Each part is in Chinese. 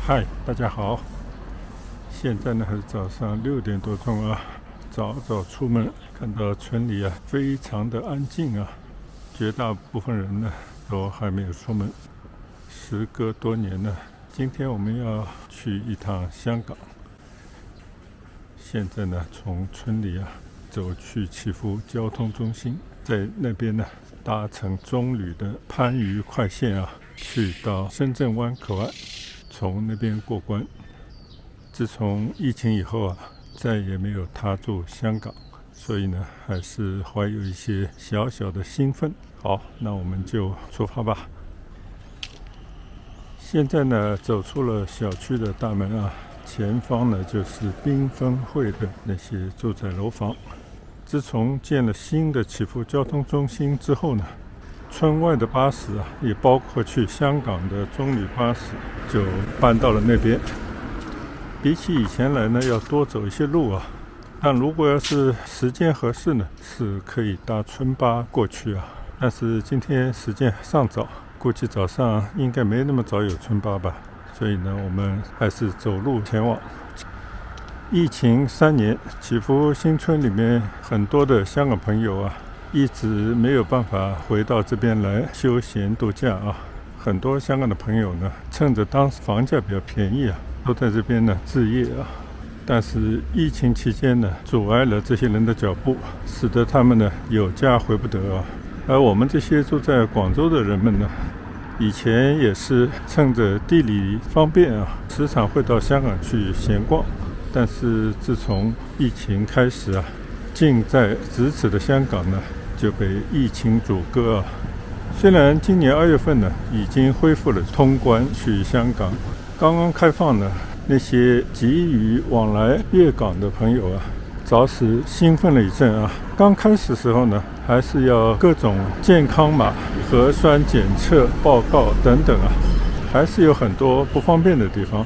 嗨，大家好，现在呢还是早上6点多钟啊，早早出门，看到村里非常的安静啊，绝大部分人呢都还没有出门。时隔多年呢，今天我们要去一趟香港。现在呢从村里走去祈福交通中心，在那边呢搭乘中旅的番禺快线去到深圳湾口岸，从那边过关。自从疫情以后再也没有踏入香港，所以呢还是怀有一些小小的兴奋。好，那我们就出发吧。现在呢走出了小区的大门前方呢就是缤纷汇的那些住宅楼房。自从建了新的祈福交通中心之后呢，村外的巴士也包括去香港的中旅巴士就搬到了那边。比起以前来呢要多走一些路但如果要是时间合适呢，是可以搭村巴过去但是今天时间尚早，估计早上应该没那么早有村巴吧，所以呢我们还是走路前往。疫情3年，祈福新村里面很多的香港朋友一直没有办法回到这边来休闲度假很多香港的朋友呢，趁着当时房价比较便宜都在这边呢置业但是疫情期间呢，阻碍了这些人的脚步，使得他们呢有家回不得而我们这些住在广州的人们呢，以前也是趁着地理方便时常会到香港去闲逛。但是自从疫情开始近在咫尺的香港呢，就被疫情阻隔虽然今年2月份呢，已经恢复了通关去香港，刚刚开放呢，那些急于往来粤港的朋友着实兴奋了一阵刚开始时候呢，还是要各种健康码、核酸检测报告等等还是有很多不方便的地方。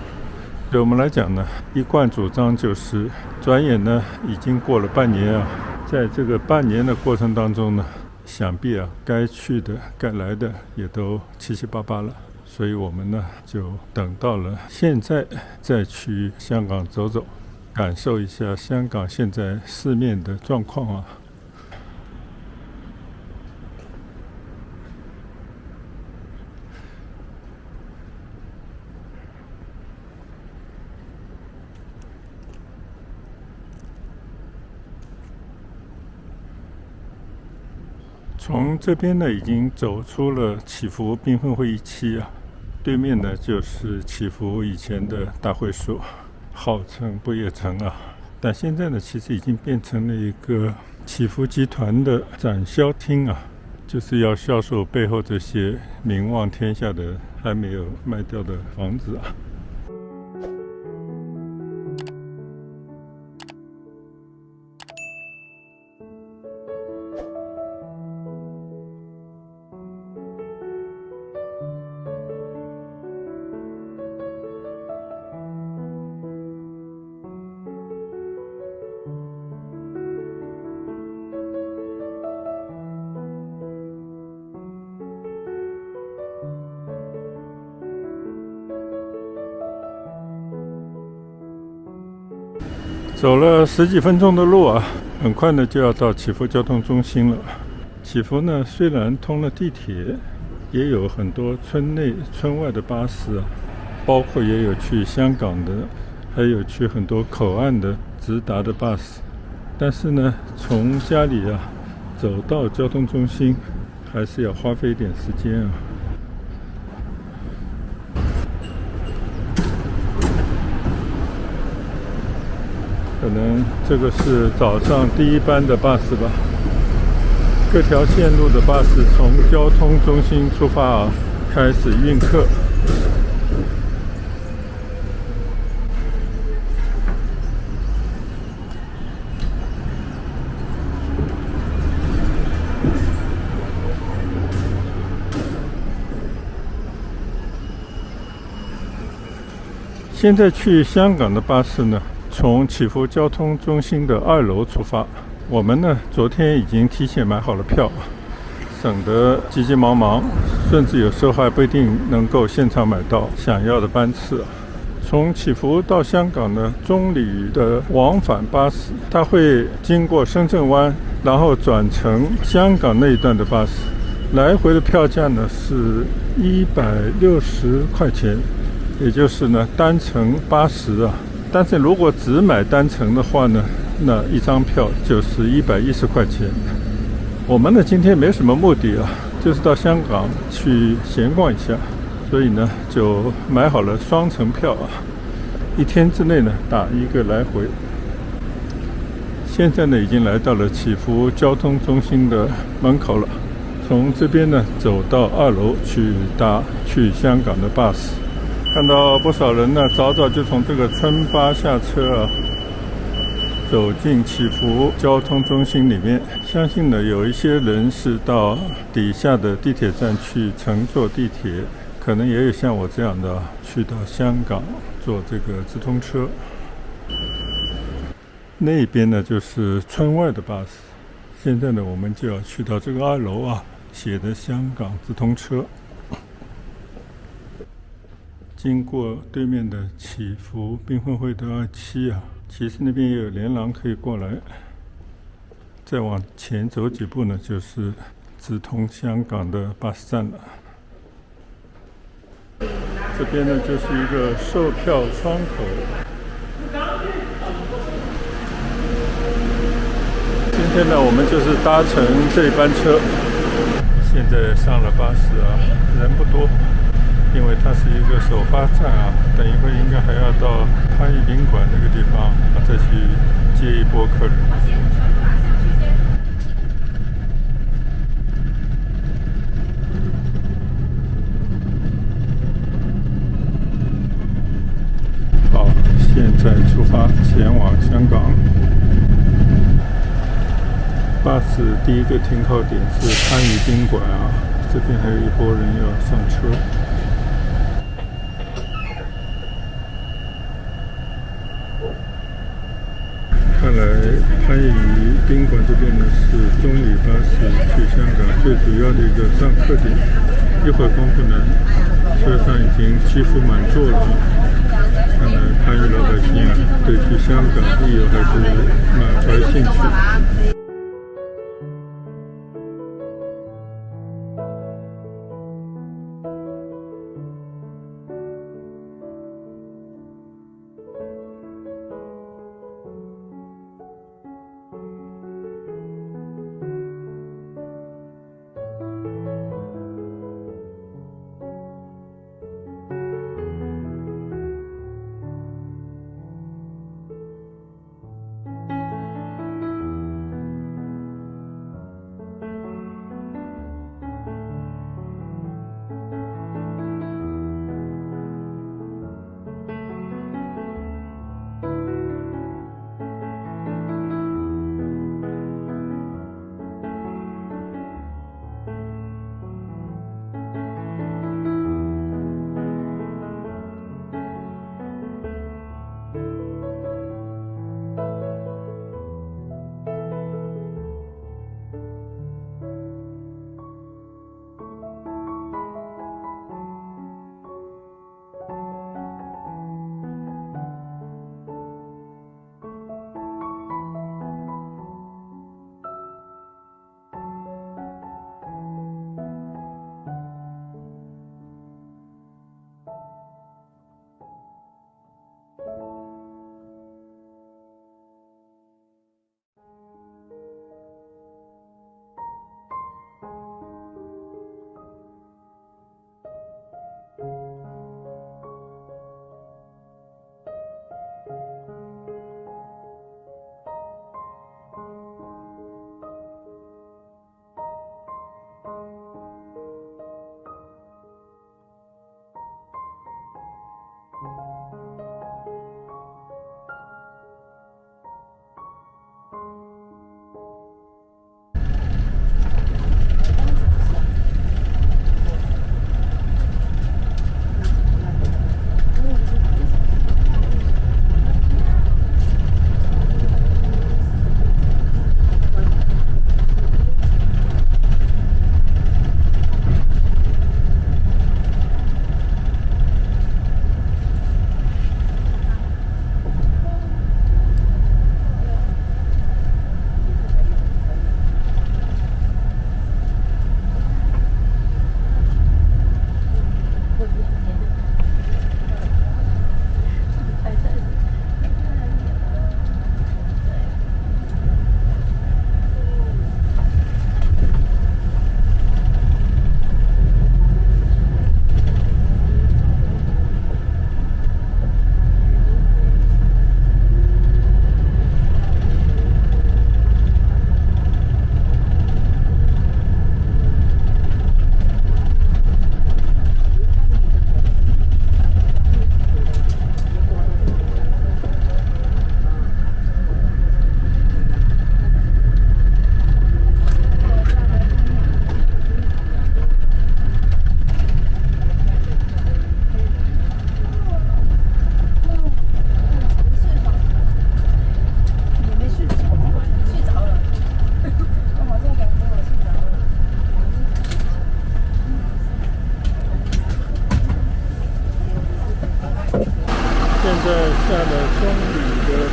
对我们来讲呢，一贯主张就是，转眼呢已经过了半年在这个半年的过程当中呢，想必该去的、该来的也都七七八八了，所以我们呢就等到了现在再去香港走走，感受一下香港现在市面的状况从这边呢已经走出了祈福缤纷会议区对面呢就是祈福以前的大会所，号称不夜城但现在呢其实已经变成了一个祈福集团的展销厅就是要销售背后这些名望天下的还没有卖掉的房子走了10几分钟的路很快呢就要到祈福交通中心了。祈福呢虽然通了地铁，也有很多村内村外的巴士包括也有去香港的，还有去很多口岸的直达的巴士，但是呢从家里走到交通中心还是要花费一点时间可能这个是早上第1班的巴士吧。各条线路的巴士从交通中心出发开始运客。现在去香港的巴士呢，从祈福交通中心的2楼出发。我们呢，昨天已经提前买好了票，省得急急忙忙，甚至有时候还不一定能够现场买到想要的班次。从祈福到香港的中里的往返巴士，它会经过深圳湾，然后转乘香港那一段的巴士。来回的票价呢是160块钱，也就是呢单程80啊。但是如果只买单程的话呢，那一张票就是110块钱。我们呢今天没什么目的啊，就是到香港去闲逛一下，所以呢就买好了双程票啊，1天之内呢打1个来回。现在呢已经来到了祈福交通中心的门口了，从这边呢走到2楼去搭去香港的巴士。看到不少人呢早早就从这个村巴下车啊，走进祈福交通中心里面。相信呢有一些人是到底下的地铁站去乘坐地铁，可能也有像我这样的去到香港坐这个直通车。那边呢就是村外的巴士。现在呢我们就要去到这个2楼啊，写的香港直通车。经过对面的祈福缤纷会的2期啊，其实那边也有连廊可以过来。再往前走几步呢，就是直通香港的巴士站了。这边呢就是一个售票窗口。今天呢我们就是搭乘这班车。现在上了巴士啊，人不多，因为它是一个首发站啊，等一会应该还要到潘裕宾馆那个地方再去接一波客人。好，现在出发前往香港。巴士第一个停靠点是潘裕宾馆啊，这边还有一波人要上车。看来潘裕宾馆这边呢是中里巴士去香港最主要的一个上客点。一会儿功夫呢，车上已经几乎满座了。看来潘裕老百姓啊，对去香港旅游还是满怀兴趣。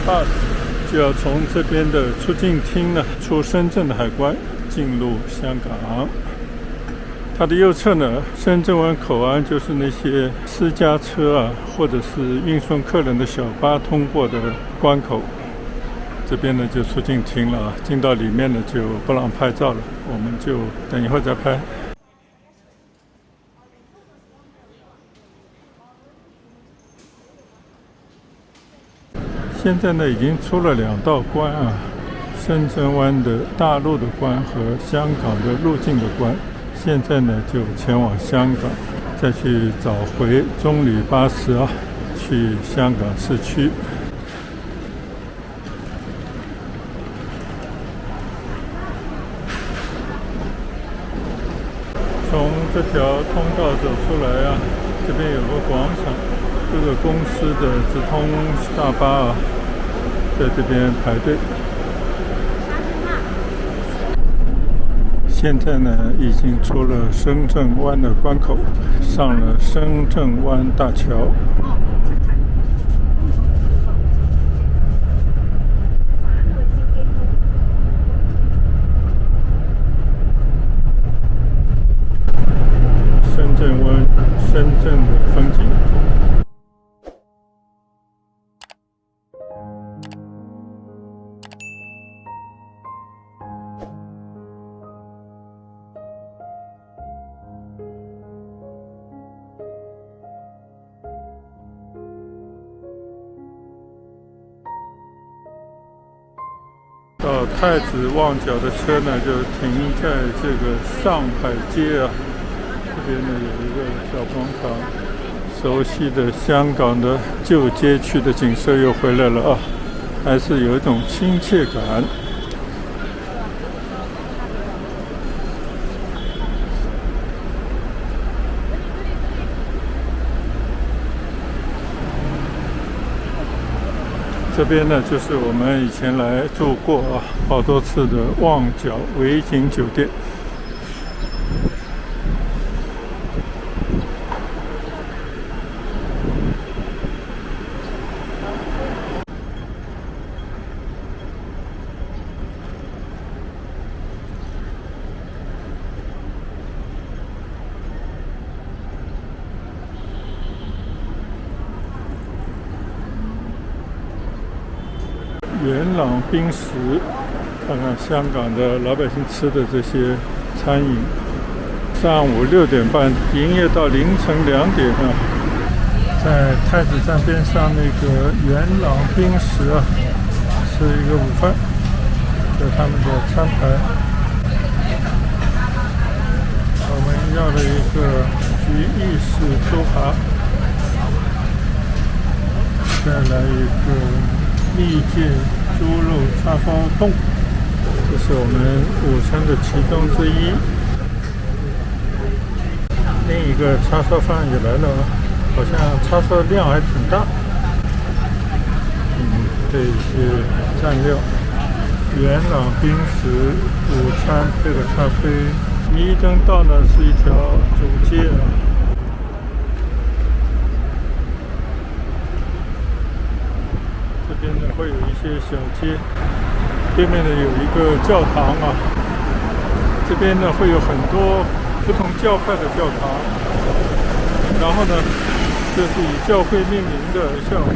bus 就要从这边的出境厅呢，出深圳的海关，进入香港。它的右侧呢，深圳湾口岸就是那些私家车啊，或者是运送客人的小巴通过的关口。这边呢就出境厅了，进到里面呢就不让拍照了，我们就等一会儿再拍。现在呢已经出了2道关啊，深圳湾的大陆的关和香港的入境的关。现在呢就前往香港，再去找回中旅巴士啊，去香港市区。从这条通道走出来啊，这边有个广场，各个公司的直通大巴啊，在这边排队。现在呢，已经出了深圳湾的关口，上了深圳湾大桥。深圳湾，深圳的风景。到太子旺角的车呢，就停在这个上海街啊。这边呢有一个小广场，熟悉的香港的旧街区的景色又回来了啊，还是有一种亲切感。这边呢就是我们以前来住过好多次的旺角维景酒店。元朗冰食，看看香港的老百姓吃的这些餐饮。上午6点半营业到凌晨2点啊，在太子站边上那个元朗冰食啊，吃一个午饭，这他们的餐牌。我们要了一个焗意式猪扒，再来一个蜜饯猪肉叉烧冻，这是我们午餐的其中之一。另一个叉烧饭也来了，好像叉烧量还挺大。这些蘸料，元朗冰食午餐配的咖啡。迷灯道呢是一条主街啊。这边呢会有一些小街，对面呢有一个教堂啊，这边呢会有很多不同教派的教堂，然后呢这是以教会命名的项目。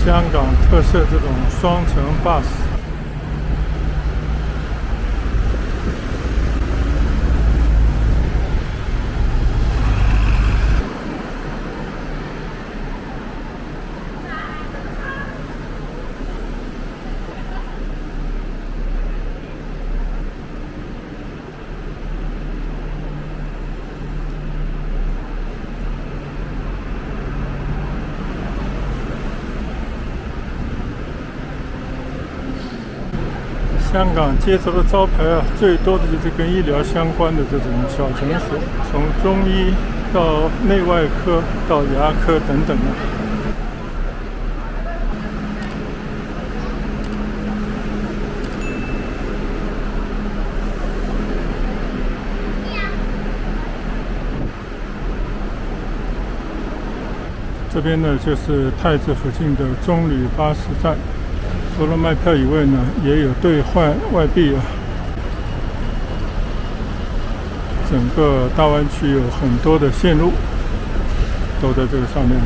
香港特色这种双层 bus。香港街头的招牌啊，最多的就是跟医疗相关的这种小诊所，从中医到内外科到牙科等等啊。这边呢就是太子附近的中旅巴士站，除了卖票以外呢，也有兑换外币啊。整个大湾区有很多的线路都在这个上面。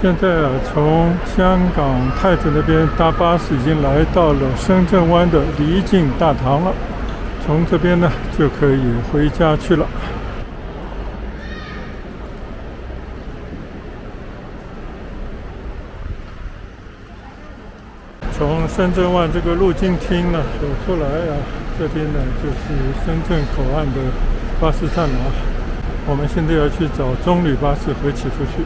现在啊，从香港太子那边搭巴士已经来到了深圳湾的离境大堂了，从这边呢就可以回家去了。从深圳湾这个入境厅呢走出来啊，这边呢就是深圳口岸的巴士站了。我们现在要去找中旅巴士回起出去。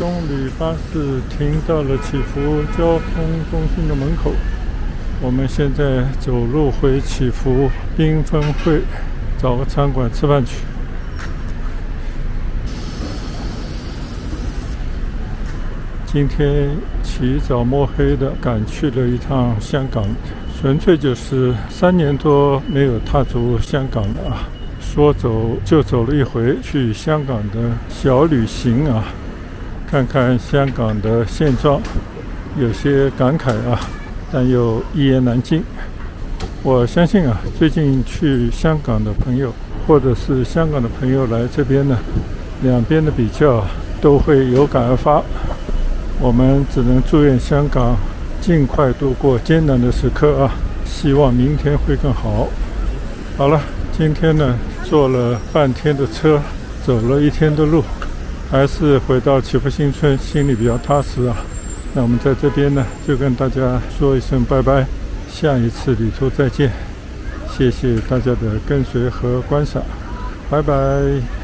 中旅巴士停到了祈福交通中心的门口，我们现在走路回祈福缤纷汇，找个餐馆吃饭去。今天起早摸黑的赶去了一趟香港，纯粹就是3年多没有踏足香港了啊。说走就走了一回，去香港的小旅行啊，看看香港的现状，有些感慨啊，但又一言难尽。我相信啊，最近去香港的朋友，或者是香港的朋友来这边呢，两边的比较都会有感而发。我们只能祝愿香港尽快度过艰难的时刻啊，希望明天会更好。好了，今天呢坐了半天的车，走了1天的路，还是回到祈福新村，心里比较踏实啊。那我们在这边呢就跟大家说一声拜拜，下一次旅途再见，谢谢大家的跟随和观赏，拜拜。